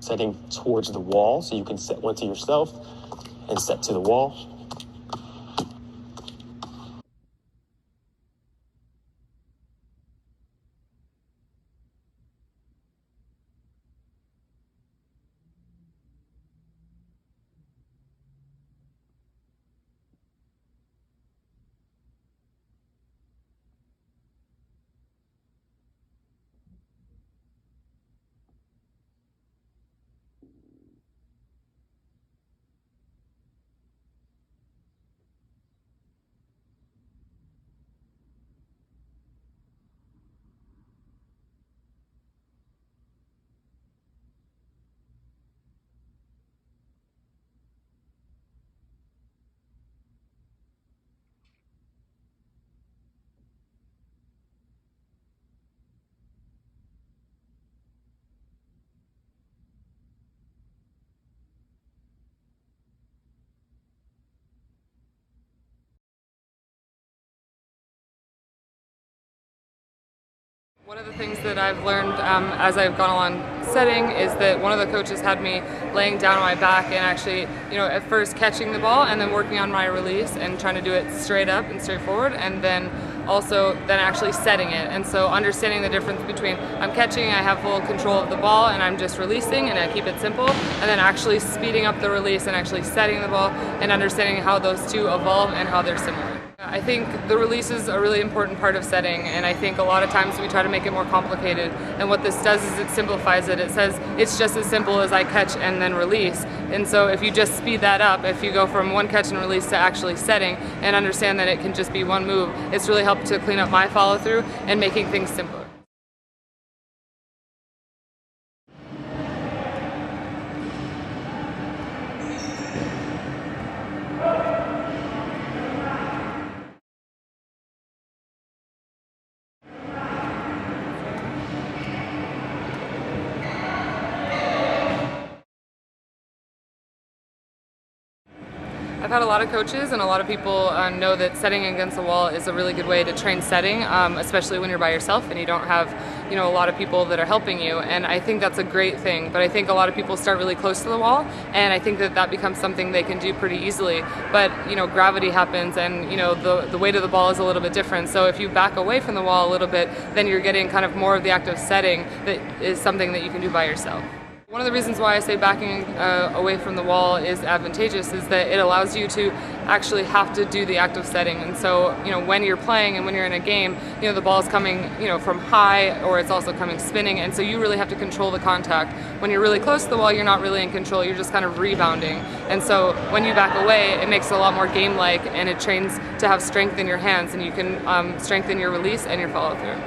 setting towards the wall. So you can set one to yourself and set to the wall. One of the things that I've learned as I've gone along setting is that one of the coaches had me laying down on my back and actually, at first catching the ball and then working on my release and trying to do it straight up and straight forward, and then actually setting it. And so understanding the difference between I'm catching, I have full control of the ball, and I'm just releasing and I keep it simple, and then actually speeding up the release and actually setting the ball and understanding how those two evolve and how they're similar. I think the release is a really important part of setting, and I think a lot of times we try to make it more complicated, and what this does is it simplifies it. It says it's just as simple as I catch and then release, and so if you just speed that up, if you go from one catch and release to actually setting and understand that it can just be one move, it's really helped to clean up my follow through and making things simpler. I've had a lot of coaches and a lot of people know that setting against the wall is a really good way to train setting, especially when you're by yourself and you don't have a lot of people that are helping you, and I think that's a great thing. But I think a lot of people start really close to the wall, and I think that becomes something they can do pretty easily. But gravity happens, and the weight of the ball is a little bit different. So if you back away from the wall a little bit, then you're getting kind of more of the active setting that is something that you can do by yourself. One of the reasons why I say backing away from the wall is advantageous is that it allows you to actually have to do the active setting. And so, when you're playing and when you're in a game, the ball is coming, from high, or it's also coming spinning, and so you really have to control the contact. When you're really close to the wall, you're not really in control, you're just kind of rebounding. And so when you back away, it makes it a lot more game-like, and it trains to have strength in your hands, and you can strengthen your release and your follow-through.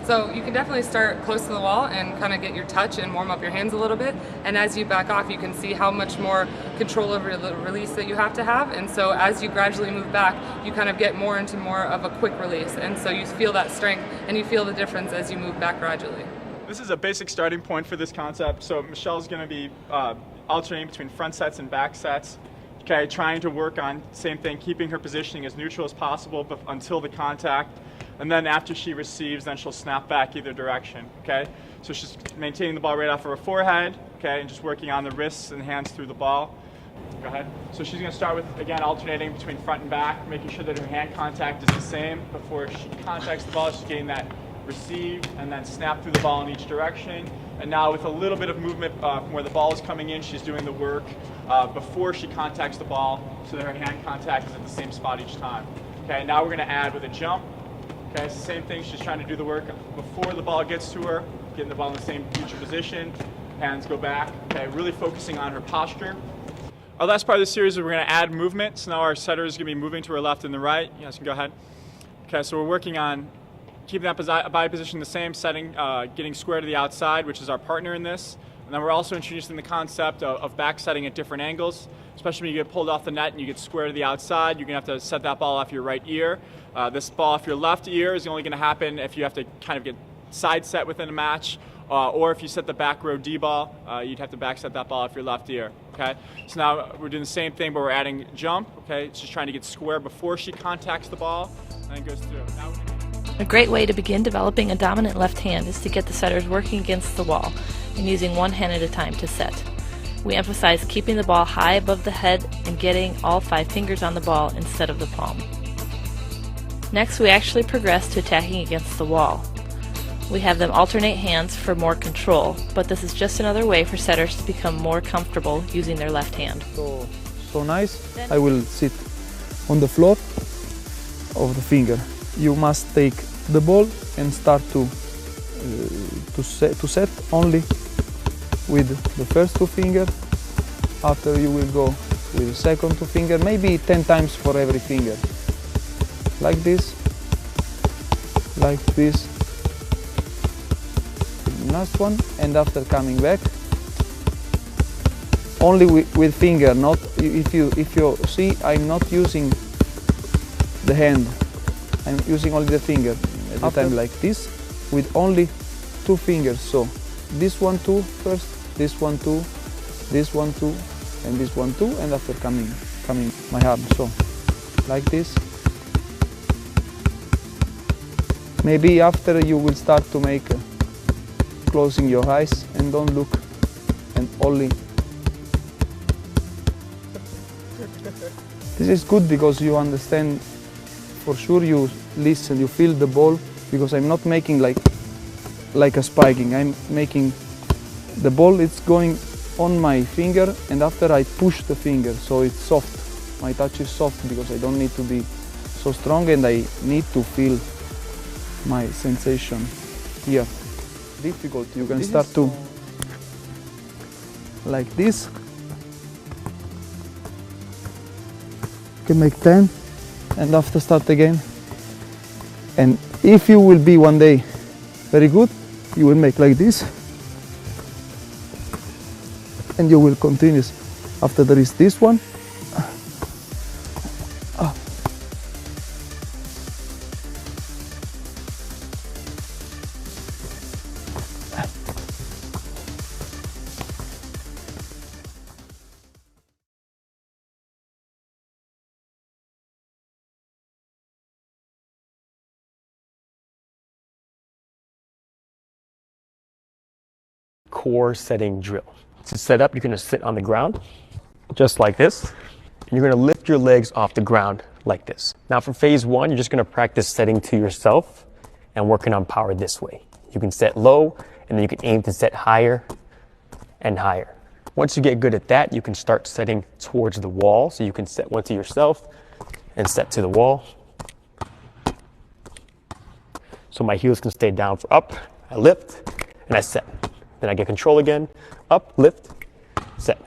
So you can definitely start close to the wall and kind of get your touch and warm up your hands a little bit. And as you back off, you can see how much more control over the release that you have to have. And so as you gradually move back, you kind of get more into more of a quick release. And so you feel that strength and you feel the difference as you move back gradually. This is a basic starting point for this concept. So Michelle's going to be alternating between front sets and back sets. Okay, trying to work on, same thing, keeping her positioning as neutral as possible until the contact. And then after she receives, then she'll snap back either direction, okay? So she's maintaining the ball right off of her forehead, okay, and just working on the wrists and hands through the ball. Go ahead. So she's going to start with, again, alternating between front and back, making sure that her hand contact is the same. Before she contacts the ball, she's getting that receive and then snap through the ball in each direction. And now with a little bit of movement from where the ball is coming in, she's doing the work before she contacts the ball so that her hand contact is at the same spot each time. Okay, now we're going to add with a jump. Okay, it's the same thing, she's trying to do the work before the ball gets to her, getting the ball in the same future position, hands go back, okay, really focusing on her posture. Our last part of the series is we're going to add movement, so now our setter is going to be moving to her left and the right. You guys can go ahead. Okay, so we're working on keeping that body position the same, setting, getting square to the outside, which is our partner in this. And then we're also introducing the concept of back setting at different angles, especially when you get pulled off the net and you get square to the outside. You're going to have to set that ball off your right ear. This ball off your left ear is only going to happen if you have to kind of get side set within a match, or if you set the back row D ball, you'd have to back set that ball off your left ear. Okay. So now we're doing the same thing, but we're adding jump. Okay. It's just trying to get square before she contacts the ball and then goes through. Now, a great way to begin developing a dominant left hand is to get the setters working against the wall and using one hand at a time to set. We emphasize keeping the ball high above the head and getting all 5 fingers on the ball instead of the palm. Next, we actually progress to attacking against the wall. We have them alternate hands for more control, but this is just another way for setters to become more comfortable using their left hand. So nice. I will sit on the floor of the finger. You must take the ball and start to set only with the first 2 fingers. After you will go with the second 2 fingers, maybe 10 times for every finger. Like this, last one, and after coming back, only with finger. Not if you see, I'm not using the hand. I'm using only the finger at the time, like this, with only 2 fingers. So this 1, 2 first, this 1, 2, this 1, 2, and this 1, 2, and after coming my arm. So like this. Maybe after you will start to make closing your eyes and don't look, and only. This is good because you understand. For sure you listen, you feel the ball, because I'm not making like a spiking. I'm making the ball, it's going on my finger, and after I push the finger, so it's soft. My touch is soft because I don't need to be so strong, and I need to feel my sensation here. Difficult, you can start to like this. You can make 10. And after start again. And if you will be one day very good, you will make like this, and you will continue. After there is this one, core setting drill. To set up, you're going to sit on the ground just like this, and you're going to lift your legs off the ground like this. Now for phase 1, you're just going to practice setting to yourself and working on power this way. You can set low, and then you can aim to set higher and higher. Once you get good at that, you can start setting towards the wall. So you can set one to yourself and set to the wall. So my heels can stay down for up, I lift, and I set. Then I get control again, up, lift, set.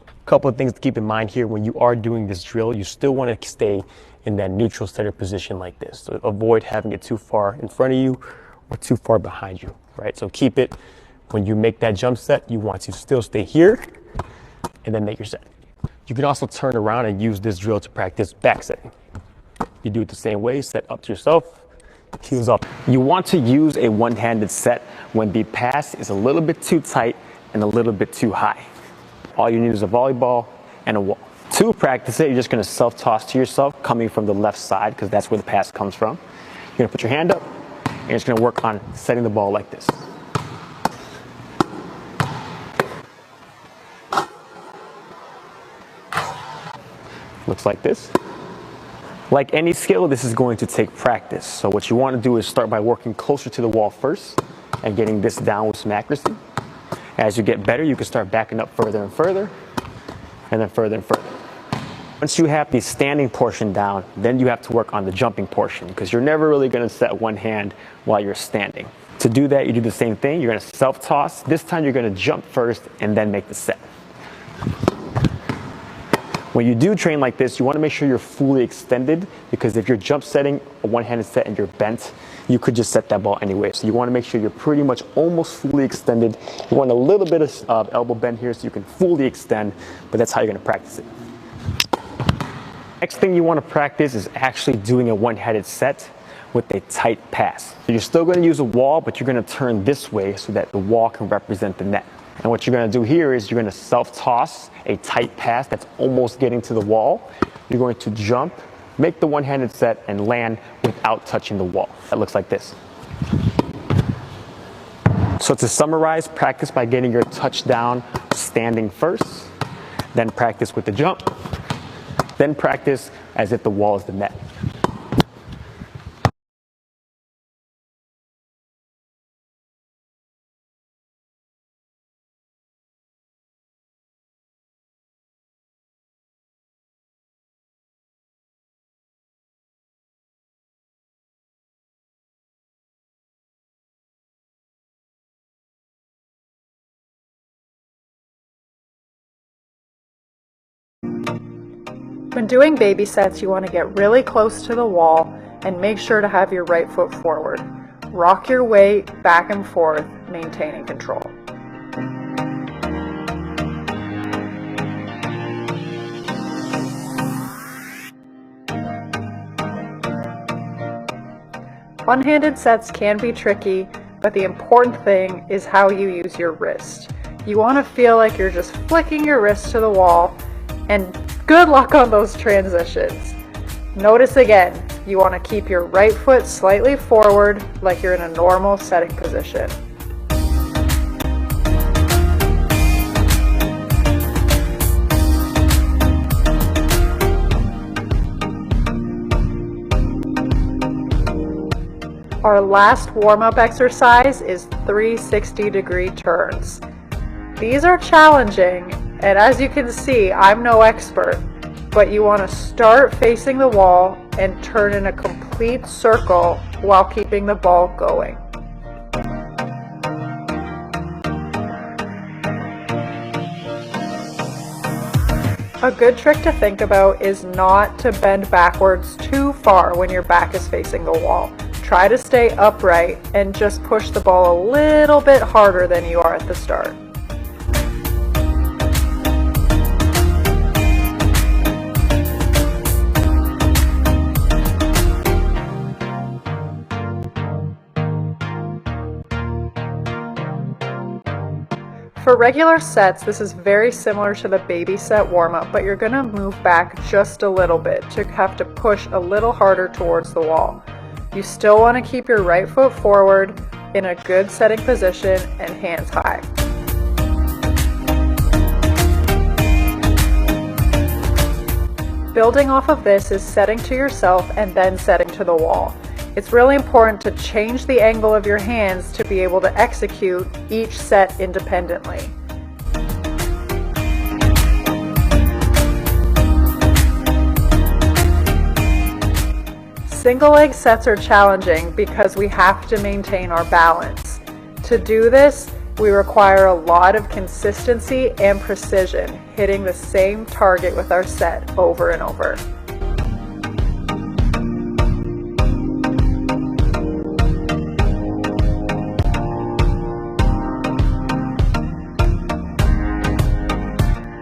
A couple of things to keep in mind here: when you are doing this drill, you still want to stay in that neutral setter position like this. So avoid having it too far in front of you or too far behind you, right? So keep it, when you make that jump set, you want to still stay here and then make your set. You can also turn around and use this drill to practice back setting. You do it the same way, set up to yourself, heels up. You want to use a one-handed set when the pass is a little bit too tight and a little bit too high. All you need is a volleyball and a wall. To practice it, you're just going to self-toss to yourself coming from the left side, because that's where the pass comes from. You're going to put your hand up and you're just going to work on setting the ball like this. Looks like this. Like any skill, this is going to take practice. So what you want to do is start by working closer to the wall first and getting this down with some accuracy. As you get better, you can start backing up further and further, and then further and further. Once you have the standing portion down, then you have to work on the jumping portion, because you're never really going to set one hand while you're standing. To do that, you do the same thing. You're going to self-toss. This time you're going to jump first and then make the set. When you do train like this, you want to make sure you're fully extended, because if you're jump setting a one-handed set and you're bent, you could just set that ball anyway. So you want to make sure you're pretty much almost fully extended. You want a little bit of elbow bend here so you can fully extend, but that's how you're going to practice it. Next thing you want to practice is actually doing a one-handed set with a tight pass. So you're still going to use a wall, but you're going to turn this way so that the wall can represent the net. And what you're going to do here is you're going to self-toss a tight pass that's almost getting to the wall. You're going to jump, make the one-handed set, and land without touching the wall. That looks like this. So to summarize, practice by getting your touchdown standing first, then practice with the jump, then practice as if the wall is the net. When doing baby sets, you want to get really close to the wall and make sure to have your right foot forward. Rock your weight back and forth, maintaining control. One-handed sets can be tricky, but the important thing is how you use your wrist. You want to feel like you're just flicking your wrist to the wall, and good luck on those transitions. Notice again, you want to keep your right foot slightly forward like you're in a normal setting position. Our last warm-up exercise is 360-degree turns. These are challenging, and as you can see, I'm no expert, but you want to start facing the wall and turn in a complete circle while keeping the ball going. A good trick to think about is not to bend backwards too far when your back is facing the wall. Try to stay upright and just push the ball a little bit harder than you are at the start. For regular sets, this is very similar to the baby set warm-up, but you're going to move back just a little bit to have to push a little harder towards the wall. You still want to keep your right foot forward in a good setting position and hands high. Building off of this is setting to yourself and then setting to the wall. It's really important to change the angle of your hands to be able to execute each set independently. Single leg sets are challenging because we have to maintain our balance. To do this, we require a lot of consistency and precision, hitting the same target with our set over and over.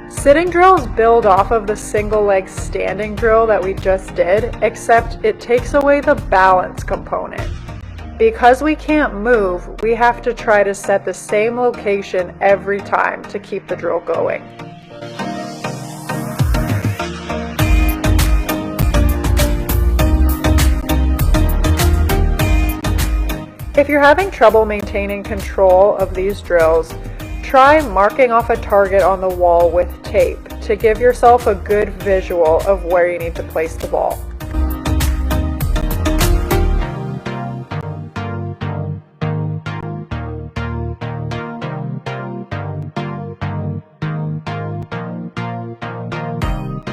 Sitting drills build off of the single leg standing drill that we just did, except it takes away the balance component. Because we can't move, we have to try to set the same location every time to keep the drill going. If you're having trouble maintaining control of these drills, try marking off a target on the wall with tape to give yourself a good visual of where you need to place the ball.